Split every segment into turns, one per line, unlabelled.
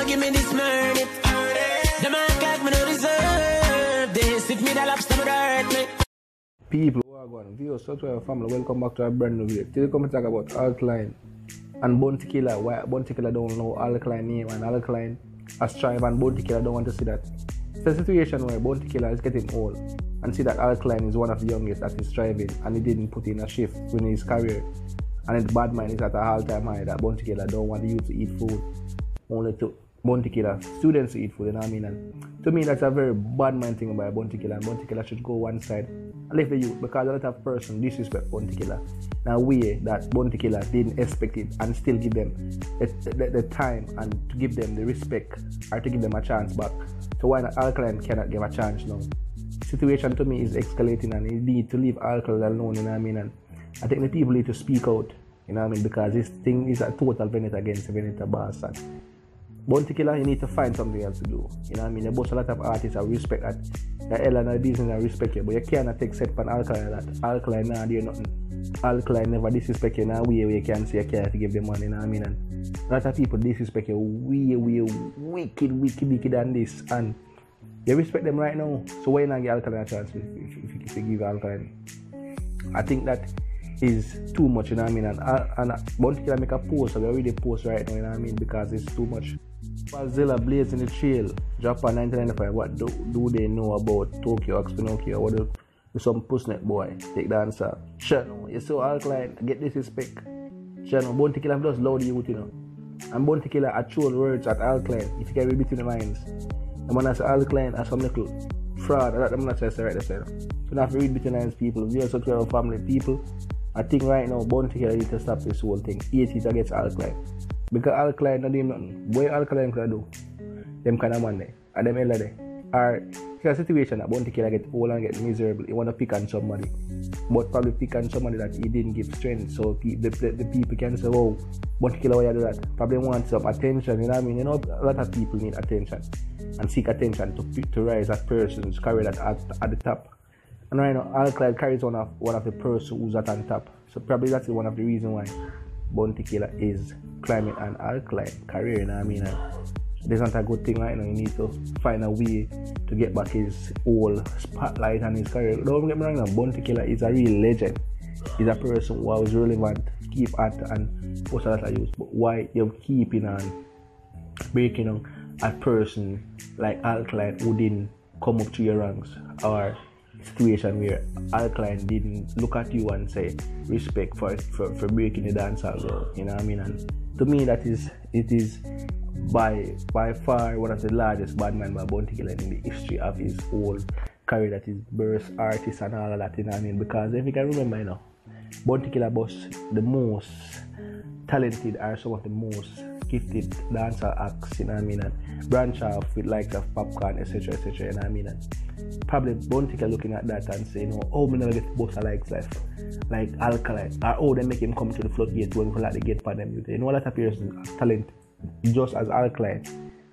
give me this murder. The man like me no deserve this. If me the lobster would hurt me.
People who are going, viewers, subscribe family, welcome back to our brand new video. Today come to talk about Alkaline and Bounty Killer. Why Bounty Killer don't know Alkaline name and Alkaline has strive and Bounty Killer don't want to see that. It's a situation where Bounty Killer is getting old and see that Alkaline is one of the youngest that is striving and he didn't put in a shift in his career. And the bad mind is at a all-time high that Bounty Killer don't want the youth to eat food, only to Bounty Killer students to eat food, you know what I mean? And to me, that's a very bad mind thing about Bounty Killer. And Bounty Killer should go one side and leave the youth, because a lot of person disrespect Bounty Killer in a way that Bounty Killer didn't expect it and still give them the time and to give them the respect or to give them a chance back. So why not Alkaline cannot give a chance now? Situation to me is escalating and you need to leave Alkaline alone, you know what I mean? And I think the people need to speak out, you know what I mean, because this thing is a total vendetta against Vendetta bastard. Bounty Killer, you need to find something else to do, you know what I mean. There's a lot of artists I respect that the hell and the business I respect you, but you cannot take set from Alkaline that Alkaline nah do nothing. Alkaline never disrespect you in a way where you can say you can't give them money, you know what I mean. And a lot of people disrespect you way wicked than this, and you respect them right now, so why not give Alkaline a chance if you give Alkaline? I think that is too much, you know what I mean, and Bounty Killer make a post, so we already post right now, you know what I mean, because it's too much. Zilla Blaze in the Trail, Japan 1995, what do they know about Tokyo X Pinocchio? What do some pussnet boy take the answer? Shano, you saw Alkaline, get disrespect. Shano, Bounty Killer just loud youth, you know. And Bounty Killer had thrown words at Alkaline, if you can read between the lines. And when I say Alkaline as some little fraud, I'm not trying to say right there. So you have to read between the lines, people. We are such a family, people. I think right now, Bounty Killer needs to stop this whole thing. 80 against Alkaline. Because Alkaline not doing nothing. What Alkaline could do? Them kind of man there. And them hella there. Or, it's a situation that Bounty Killer get old and get miserable. He want to pick on somebody. But probably pick on somebody that he didn't give strength. So the people can say, oh, Bounty Killer, why you do that? Probably want some attention, you know what I mean? You know, a lot of people need attention. And seek attention to rise that person's career at the top. And right now, Alkaline carries one of the person who's at on top. So probably that's one of the reasons why Bounty Killer is climbing an Alkaline career, you know what I mean? And this not a good thing right now. You need to find a way to get back his whole spotlight on his career. Don't get me wrong now, Bounty Killer is a real legend. He's a person who was relevant, keep at and post a lot of use. But why you're keeping on breaking on a person like Alkaline who didn't come up to your ranks, or situation where Alkaline didn't look at you and say respect for breaking the dancehall girl, you know what I mean? And to me it is by far one of the largest bad man by Bounty Killer in the history of his whole career, that is burst artist and all of that, you know what I mean? Because if you can remember, you know, Bounty Killer was the most talented or some of the most gifted dancehall acts, you know what I mean, and branch off with likes of Popcorn, etc, you know what I mean. And probably Bounty Killer looking at that and saying, oh, me never get both likes left, like Alkaline, or oh, they make him come to the floodgate when we like the gate for them. You know, a lot of person have talent just as Alkaline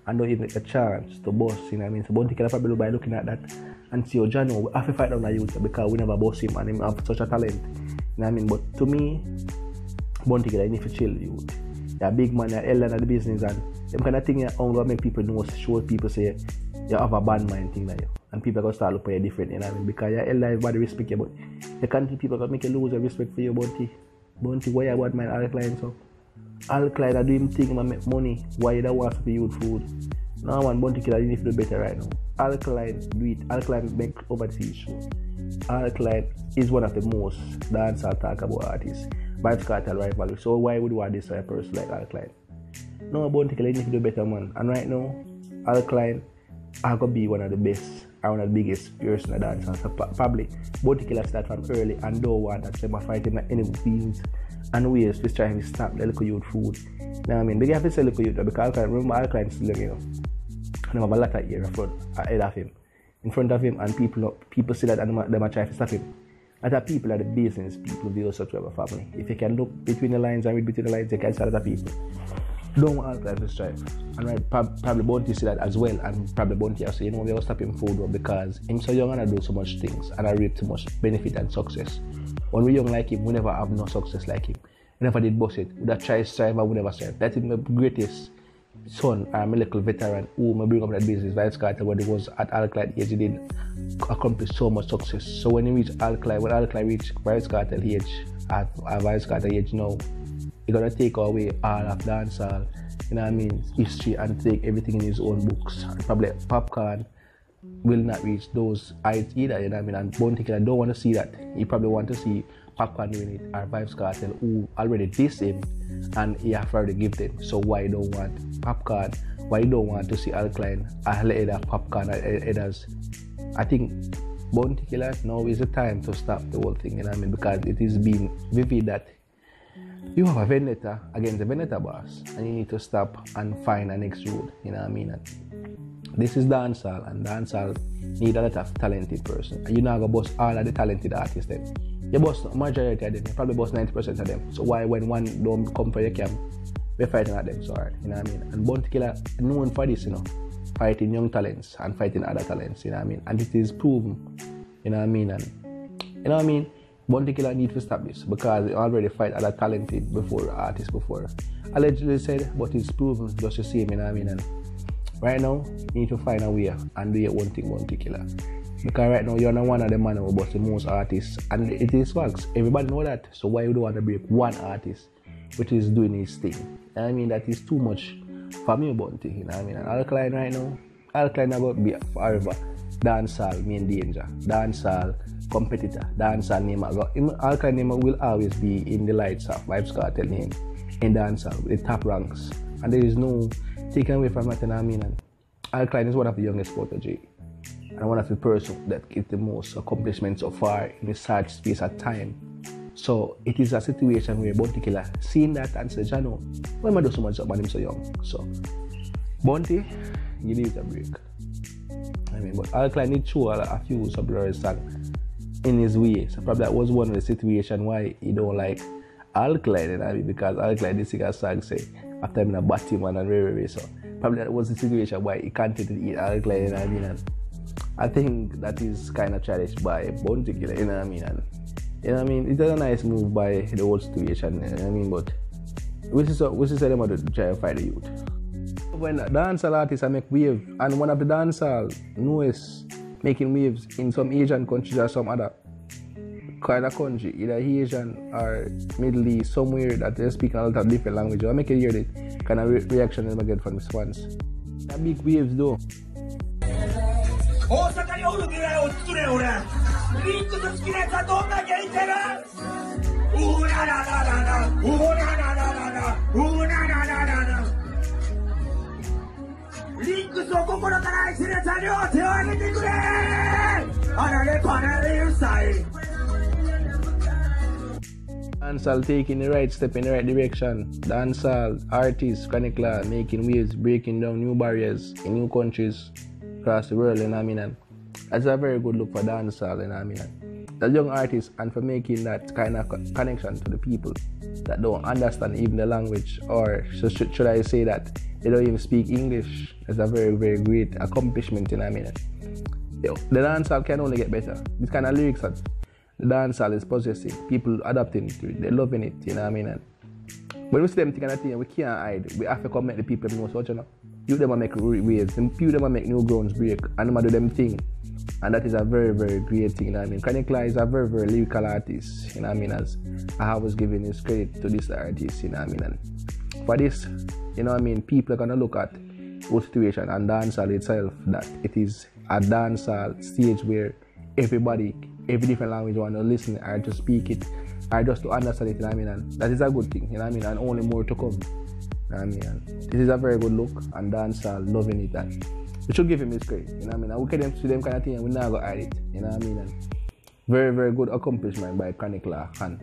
and don't even get a chance to boss, you know what I mean. So Bounty Killer probably by looking at that and see, oh, Jano, we have to fight down the youth because we never boss him and him have such a talent, you know what I mean. But to me, Bounty Killer, you need to chill, youth. You're a big man, you're elder in the business, and them kind of thing you only make people know, show people say you have a bad mind thing like you. And people are going to start looking at you different, you know what I mean? Because you're elder, everybody respect you, but the country people are going to make you lose your respect for you, Bounty. Bounty, why you bad mind Alkaline so? Alkaline are doing things and make money, why you don't want to be youth food? No man, Bounty Killer, you need to do better right now. Alkaline do it, Alkaline make overseas show. Alkaline is one of the most dancehall talk about artists. Vybz Kartel rivalry. So why would you want this for a person like Alkaline? No, Bounty Killer, you need to do better, man. And right now, Alkaline are going to be one of the best or one of the biggest person in dancehall. So probably Bounty Killer start from early and don't want that them fighting any means and ways to try to stop the little youth food. You know what I mean? They have to say little youth because Alkaline, remember Alkaline still, you know, and have a lot of ear ahead of him, in front of him, and people see that and them are trying to stop him. Other people are the business people, view such a family. If you can look between the lines and read between the lines, you can see other people don't want Alkaline to strive. And right, probably Bounty see that as well, and probably Bounty also, you know, they will stop him food because he's so young and I do so much things and I reap so much benefit and success. When we're young like him, we never have no success like him. We never did boss it. We that try strive and we never strive. That's the greatest son, I'm a little veteran who I bring up that business, Vibes Cartel, when he was at Alkaline age, he did accomplish so much success. So when he reached Alkaline, when Alkaline reached Vibes Cartel age, at Vibes Cartel age now, he's gonna take away all of dancehall, you know what I mean, history, and take everything in his own books. And probably Popcorn will not reach those heights either, you know what I mean, and Bounty Killer don't want to see that. He probably want to see Popcorn doing it, or Vibes Cartel who already diss him and he have already give them. So why you don't want Popcorn? Why you don't want to see Alkaline ahead of Popcorn and others? I think Bounty Killer, now is the time to stop the whole thing, you know what I mean, because it is being vivid that you have a vendetta against the vendetta boss and you need to stop and find a next road, you know what I mean. And this is dancehall, and dancehall need a lot of talented person. And you're not going to bust all of the talented artists then. You bust majority of them, you probably bust 90% of them. So why when one don't come for your camp, we're fighting at them so hard, you know what I mean. And Bounty Killer known for this, you know, fighting young talents and fighting other talents, you know what I mean. And it is proven, you know what I mean. And you know what I mean, Bounty Killer need to stop this because he already fight other talented before artists before. Allegedly said, but it's proven just the same, you know what I mean. And right now, you need to find a way and do your own thing, Bounty Killer. Because right now, you're not one of the man who bust the most artists. And it is facts. Everybody know that. So why you don't want to break one artist which is doing his thing? And I mean, that is too much for me, Bounty. You know what I mean? And Alkaline right now, Alkaline about to be forever dancehall main danger. Dancehall competitor. Dancehall name. Alkaline name will always be in the lights of Vibes Cartel name in dancehall with the top ranks. And there is no taken away from that, you know what I mean. And Alkaline is one of the youngest protege and one of the person that get the most accomplishments so far in a short space of time. So it is a situation where Bounty Killer seeing that and says, I know, why am I do so much about him so young? So Bounty, you need a break. I mean, but Alkaline did show a few Subblurry songs in his way. So probably that was one of the situations why he don't like Alkaline, you know, because Alkaline did sing a song say after having a Batman and very so probably that was the situation why he continued to eat Alkaline, you know what I mean. And I think that is kind of challenged by Bounty Killer, you know what I mean. And you know what I mean, it's a nice move by the whole situation, you know what I mean, but which is them to try to fight the youth. When dancehall artists make waves, and one of the dancehall newest making waves in some Asian countries or some other kind of country, either Asian or Middle East, somewhere that they speak a lot of different languages. I make you hear the kind of reaction that I get from the fans. That big waves though. Dancehall taking the right step in the right direction. Dancehall artists, chronicler, making waves, breaking down new barriers in new countries across the world, you know what I mean. And that's a very good look for dancehall, you know what I mean. The young artists, and for making that kind of connection to the people that don't understand even the language, or should I say that they don't even speak English. It's a very, very great accomplishment, you know what I mean. The dancehall can only get better. This kind of lyrics that the dancehall is possessing, people adapting to it, they're loving it, you know what I mean. And when we see them thinking that thing, we can't hide. We have to come make the people know such, you know. You them make waves, and you them make new grounds break, and them do them thing. And that is a very, very great thing, you know what I mean. Chronicler is a very, very lyrical artist, you know what I mean, as I was giving his credit to this artist, you know what I mean. And for this, you know what I mean, people are gonna look at the situation and dancehall itself, that it is a dancehall stage where everybody, every different language want to listen or to speak it or just to understand it, you know what I mean. And that is a good thing, you know what I mean, and only more to come. You know what I mean? And this is a very good look, and dancehall loving it, and we should give him his credit, you know what I mean. And we can see them kind of thing and we not go hide it, you know what I mean. And very, very good accomplishment by Chronicler. And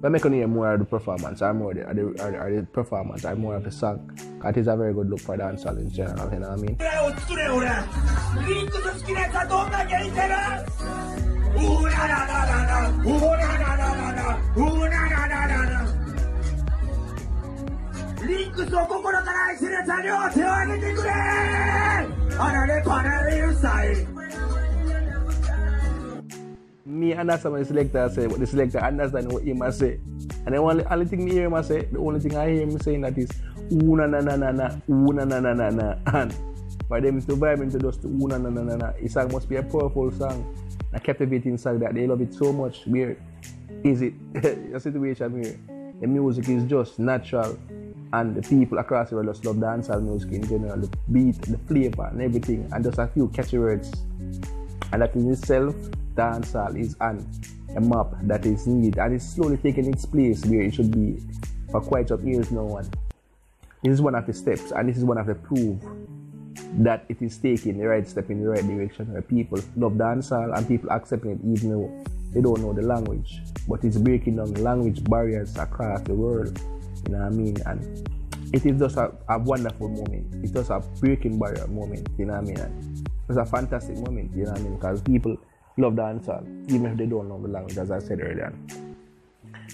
we're making hear more of the performance or more of the performance or more of the song. It is a very good look for dancehall in general, you know what I mean. Me understand what the selector say, but the selector understand what he must say. And the only thing me hear him say, the only thing I hear him saying that is, ooh na na na na na, ooh na na na na na, and for them to vibe into just ooh na na na na na, the song must be a powerful song, a captivating song that they love it so much. Where is it? The situation here, the music is just natural, and the people across the world just love dancehall music in general, the beat, the flavor, and everything, and just a few catchy words, and that in itself, dancehall is on a map that is needed, and it's slowly taking its place where it should be for quite some years now. And this is one of the steps, and this is one of the proof that it is taking the right step in the right direction, where people love dancehall and people accepting it even though they don't know the language, but it's breaking down language barriers across the world, you know what I mean? And it is just a wonderful moment. It's just a breaking barrier moment, you know what I mean? And it's a fantastic moment, you know what I mean? Because people love dancehall even if they don't know the language, as I said earlier.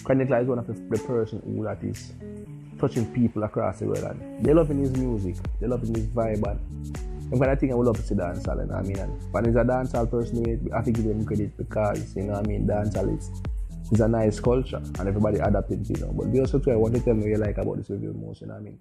Chronicler is one of the person who that is touching people across the world, and they loving his music, they loving his vibe, and I think I would love to see dancehall, you know what I mean? And when he's a dancehall person, I have to give him credit because, you know what I mean, dancehall is a nice culture and everybody adapting to it, you know. But we also try, I want to tell me what you like about this review most, you know what I mean?